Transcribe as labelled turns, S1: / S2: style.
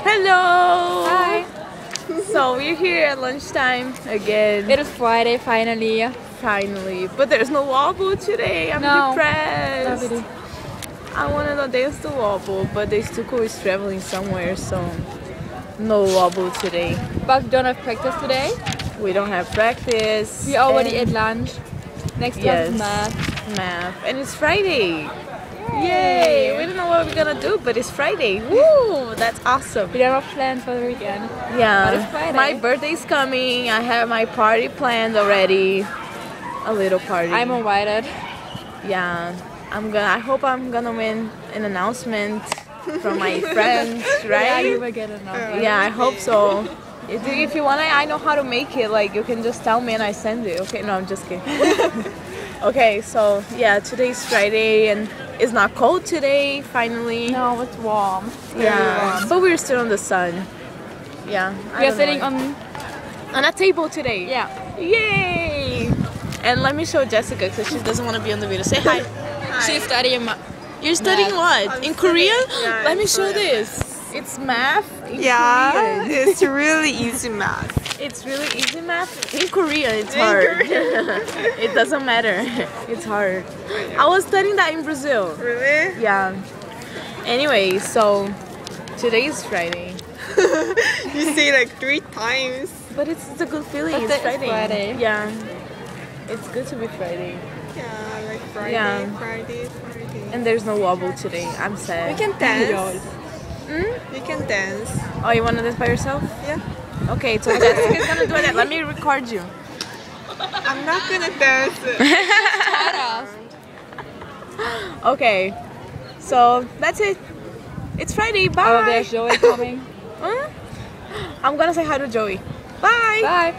S1: Hello!
S2: Hi!
S1: So we're here at lunchtime again.
S2: It is Friday finally.
S1: Finally. But there's no wobble today. I'm depressed.
S2: Nobody.
S1: I wanted to dance the wobble, but the Stuco is traveling somewhere, so no wobble today.
S2: But we don't have practice today.
S1: We don't have practice.
S2: We already ate lunch. Next class is math.
S1: Math. And it's Friday. Yay! We don't know what we're gonna do, but it's Friday. Woo! That's awesome.
S2: We don't have plans for the weekend.
S1: Yeah.
S2: But it's Friday.
S1: My birthday's coming. I have my party planned already. A little party.
S2: I'm invited.
S1: Yeah. I hope I'm gonna win an announcement from my friends, right?
S2: Yeah, you will get enough.
S1: Yeah, I hope so. If you want, I know how to make it. Like, you can just tell me and I send it. Okay, no, I'm just kidding. Okay, so yeah, today's Friday and it's not cold today, finally.
S2: No, it's warm.
S1: Yeah, but we're still in the sun. Yeah.
S2: We are sitting on
S1: a table today.
S2: Yeah.
S1: Yay! And let me show Jessica because she doesn't want to be on the video. Say hi.
S2: She's studying
S1: You're studying what? In Korean?
S3: Yeah,
S1: Let me
S3: in
S1: show
S3: Korean.
S1: this. It's math in
S3: Yeah,
S1: Korean.
S3: it's really easy math.
S1: It's really easy math. In Korean, it's hard. It doesn't matter. It's hard. I was studying that in Brazil.
S3: Really?
S1: Yeah. Anyway, so today is Friday.
S3: You say like 3 times.
S1: But it's a good feeling.
S2: But
S1: It's
S2: it's
S1: Friday.
S2: Friday.
S1: Yeah. It's good to be Friday.
S3: Yeah, like Friday,
S1: Yeah.
S3: Friday.
S1: And there's no wobble today. I'm
S3: We
S1: sad.
S3: can dance.
S1: Hmm?
S3: We can dance.
S1: Oh, you want to dance by yourself?
S3: Yeah.
S1: Okay, so Jessica's gonna do that. Let me record you.
S3: I'm not gonna dance.
S1: Okay, so that's it. It's Friday. Bye.
S2: Oh, there's Joey coming.
S1: Huh? I'm gonna say hi to Joey. Bye.
S2: Bye.